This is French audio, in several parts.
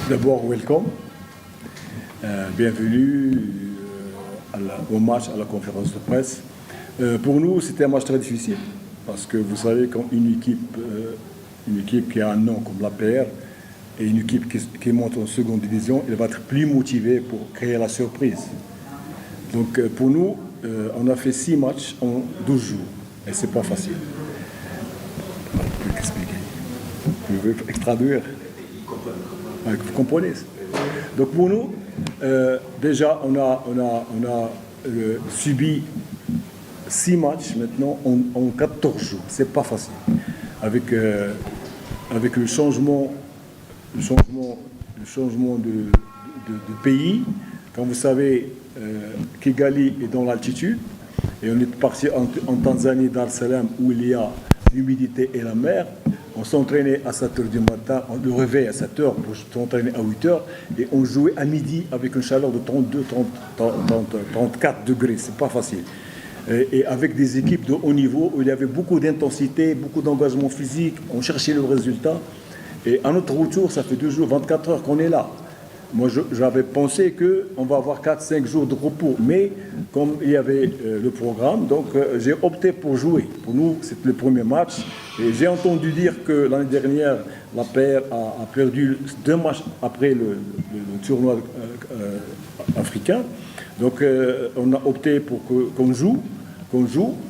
D'abord, welcome. Bienvenue au match, à la conférence de presse. Pour nous, c'était un match très difficile parce que vous savez, quand une équipe qui a un nom comme l'APR et une équipe qui monte en seconde division, elle va être plus motivée pour créer la surprise. Donc pour nous, on a fait 6 matchs en 12 jours et c'est pas facile. Je peux expliquer. Je veux traduire. Vous comprenez? Donc pour nous, déjà, on a subi 6 matchs maintenant en 14 jours. C'est pas facile. Avec le changement de pays, quand vous savez, Kigali est dans l'altitude, et on est parti en Tanzanie, Dar es Salaam, où il y a l'humidité et la mer. On s'entraînait à 7 h du matin, on le réveille à 7 h pour s'entraîner à 8 h, et on jouait à midi avec une chaleur de 32, 34 degrés. C'est pas facile. Et avec des équipes de haut niveau où il y avait beaucoup d'intensité, beaucoup d'engagement physique, on cherchait le résultat. Et à notre retour, ça fait 2 jours, 24 heures qu'on est là. Moi, j'avais pensé qu'on va avoir 4-5 jours de repos. Mais comme il y avait le programme, donc j'ai opté pour jouer. Pour nous, c'est le premier match. Et j'ai entendu dire que l'année dernière, la paire a perdu 2 matchs après le tournoi africain. Donc on a opté pour qu'on joue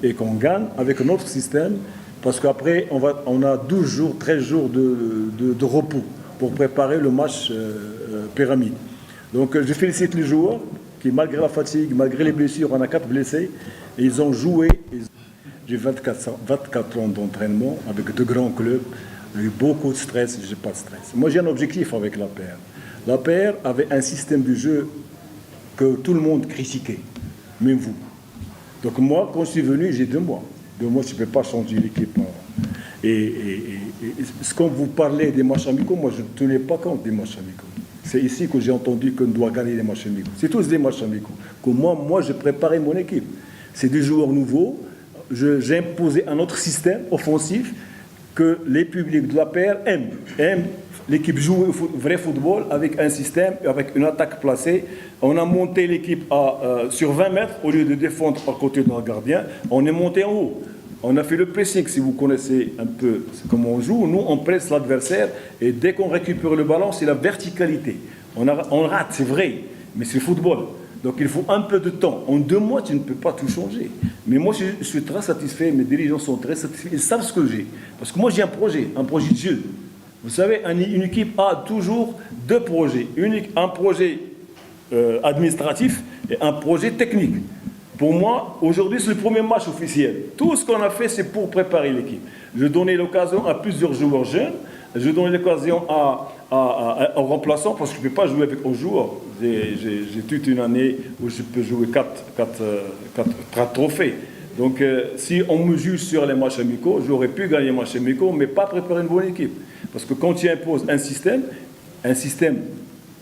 et qu'on gagne avec un autre système. Parce qu'après, on a 12 jours, 13 jours de repos pour préparer le match pyramide. Donc je félicite les joueurs qui, malgré la fatigue, malgré les blessures, on a 4 blessés, et ils ont joué. J'ai 24 ans d'entraînement avec de grands clubs, j'ai eu beaucoup de stress, je n'ai pas de stress. Moi j'ai un objectif avec l'APR. L'APR avait un système de jeu que tout le monde critiquait, même vous. Donc moi, quand je suis venu, j'ai 2 mois. 2 mois, je ne peux pas changer l'équipe. Et quand vous parlez des matchs amicaux, moi je ne tenais pas compte des matchs amicaux. C'est ici que j'ai entendu qu'on doit gagner les matchs amicaux. C'est tous des matchs amicaux. Que moi j'ai préparé mon équipe. C'est des joueurs nouveaux. J'ai imposé un autre système offensif que les publics de la paire aiment. L'équipe joue au vrai football avec un système, avec une attaque placée. On a monté l'équipe sur 20 mètres au lieu de défendre à côté de notre gardien. On est monté en haut. On a fait le pressing, si vous connaissez un peu comment on joue. Nous, on presse l'adversaire et dès qu'on récupère le ballon, c'est la verticalité. On rate, c'est vrai, mais c'est le football. Donc il faut un peu de temps. En 2 mois, tu ne peux pas tout changer. Mais moi, je suis très satisfait. Mes dirigeants sont très satisfaits. Ils savent ce que j'ai. Parce que moi, j'ai un projet de jeu. Vous savez, une équipe a toujours 2 projets. Un projet administratif et un projet technique. Pour moi, aujourd'hui, c'est le premier match officiel. Tout ce qu'on a fait, c'est pour préparer l'équipe. Je donnais l'occasion à plusieurs joueurs jeunes. Je donnais l'occasion aux remplaçants parce que je ne peux pas jouer avec 11 joueurs. J'ai toute une année où je peux jouer 4 trophées. Donc, si on me juge sur les matchs amicaux, j'aurais pu gagner les matchs amicaux, mais pas préparer une bonne équipe. Parce que quand tu imposes un système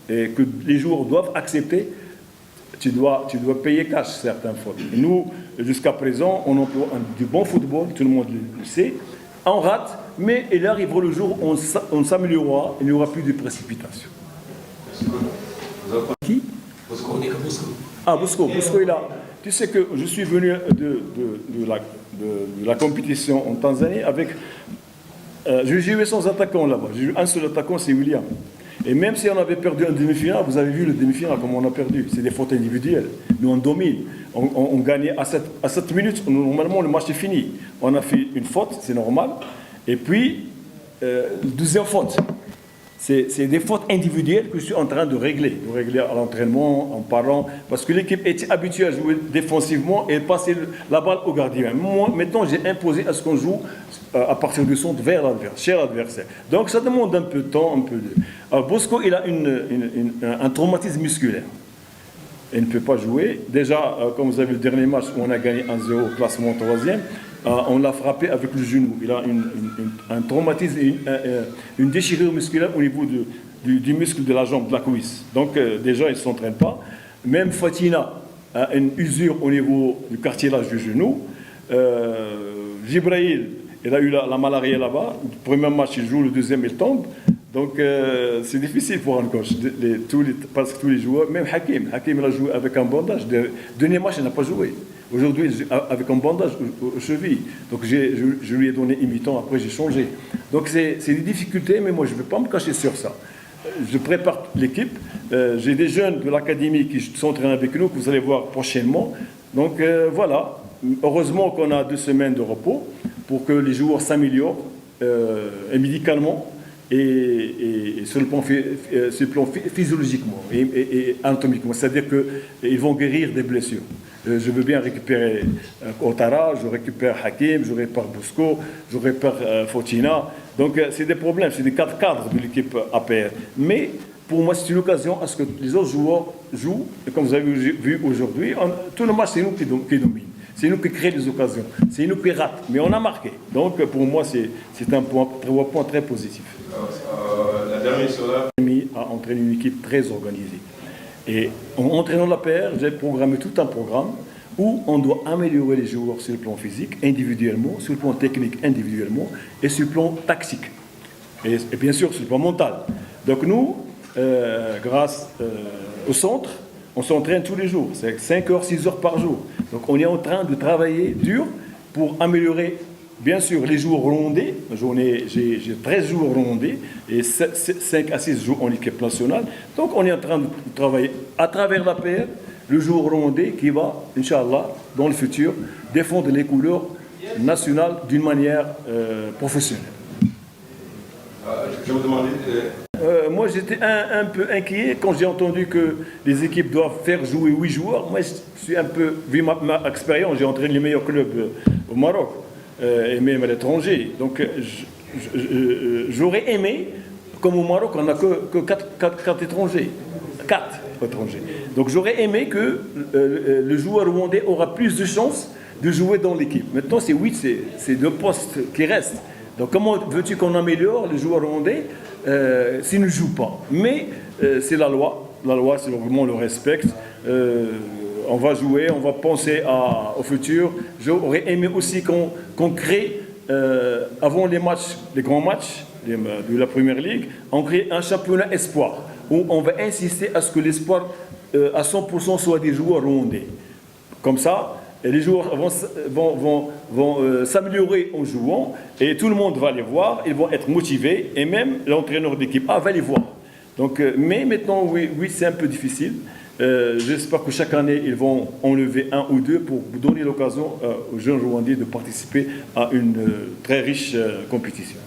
que les joueurs doivent accepter, tu dois payer cash certaines fois. Et nous, jusqu'à présent, on emploie du bon football, tout le monde le sait. On rate, mais il arrivera le jour où on s'améliorera, il n'y aura plus de précipitation. Qui? Bosco, on est comme Bosco. Ah, Bosco est là. Tu sais que je suis venu de la compétition en Tanzanie avec... j'ai joué sans attaquant là-bas. J'ai eu un seul attaquant, c'est William. Et même si on avait perdu en demi-finale, vous avez vu le demi-finale, comment on a perdu. C'est des fautes individuelles. Nous, on domine. On gagnait à 7 minutes. Normalement, le match est fini. On a fait une faute, c'est normal. Et puis, deuxième faute. C'est des fautes individuelles que je suis en train de régler à l'entraînement, en parlant. Parce que l'équipe était habituée à jouer défensivement et passer la balle au gardien. Moi, maintenant, j'ai imposé à ce qu'on joue à partir du centre vers chez l'adversaire. Donc ça demande un peu de temps, Alors Bosco, il a un traumatisme musculaire. Il ne peut pas jouer. Déjà, comme vous avez vu le dernier match où on a gagné 1-0 au classement 3e, on l'a frappé avec le genou. Il a un traumatisme, une déchirure musculaire au niveau du muscle de la jambe, de la cuisse. Donc déjà, il ne s'entraîne pas. Même Fatina a une usure au niveau du cartilage du genou. Jibraïl, il a eu la malaria là-bas. Le premier match, il joue, le deuxième, il tombe. Donc c'est difficile pour un coach. Parce que tous les joueurs, même Hakim il a joué avec un bandage. Dernier match, il n'a pas joué. Aujourd'hui, avec un bandage aux chevilles. Donc je lui ai donné une mi-temps, après j'ai changé. Donc c'est des difficultés, mais moi je ne vais pas me cacher sur ça. Je prépare l'équipe. J'ai des jeunes de l'académie qui s'entraînent avec nous, que vous allez voir prochainement. Donc voilà. Heureusement qu'on a 2 semaines de repos pour que les joueurs s'améliorent médicalement et sur le plan physiologiquement et anatomiquement. C'est-à-dire qu'ils vont guérir des blessures. Je veux bien récupérer Ouattara, je récupère Hakim, je récupère Bosco, je récupère Fotina. Donc c'est des problèmes, c'est des cadres de l'équipe APR. Mais pour moi, c'est une occasion à ce que les autres joueurs jouent. Et comme vous avez vu aujourd'hui, tout le match, c'est nous qui dominons. C'est nous qui créons les occasions. C'est nous qui ratons. Mais on a marqué. Donc pour moi, c'est un point très positif. La dernière sur la... a entraîné une équipe très organisée. Et en entraînant la paire, j'ai programmé tout un programme où on doit améliorer les joueurs sur le plan physique, individuellement, sur le plan technique, individuellement, et sur le plan tactique. Et bien sûr, sur le plan mental. Donc nous, grâce au centre, on s'entraîne tous les jours. C'est 5 heures, 6 heures par jour. Donc on est en train de travailler dur pour améliorer, bien sûr, les jours rondés. J'ai 13 jours rondés et 5 à 6 jours en équipe nationale. Donc on est en train de travailler à travers la paire, le jour rondé qui va, Inch'Allah, dans le futur, défendre les couleurs nationales d'une manière professionnelle. Je vous demandais... Moi, j'étais un peu inquiet quand j'ai entendu que les équipes doivent faire jouer 8 joueurs. Moi, je suis un peu, vu ma expérience, j'ai entraîné les meilleurs clubs au Maroc et même à l'étranger. Donc, j'aurais aimé, comme au Maroc, on n'a que 4 étrangers. 4 étrangers. Donc, j'aurais aimé que le joueur rwandais aura plus de chances de jouer dans l'équipe. Maintenant, c'est 8, c'est 2 postes qui restent. Donc, comment veux-tu qu'on améliore les joueurs rwandais s'ils ne jouent pas? Mais c'est la loi. La loi, c'est vraiment le respecte. On va jouer, on va penser au futur. J'aurais aimé aussi qu'on crée, avant les matchs, les grands matchs de la Première Ligue, on crée un championnat espoir, où on va insister à ce que l'espoir, à 100%, soit des joueurs rwandais. Comme ça, les joueurs vont s'améliorer en jouant et tout le monde va les voir, ils vont être motivés et même l'entraîneur d'équipe va les voir. Donc, mais maintenant, oui c'est un peu difficile. J'espère que chaque année, ils vont enlever 1 ou 2 pour donner l'occasion aux jeunes Rwandais de participer à une très riche compétition.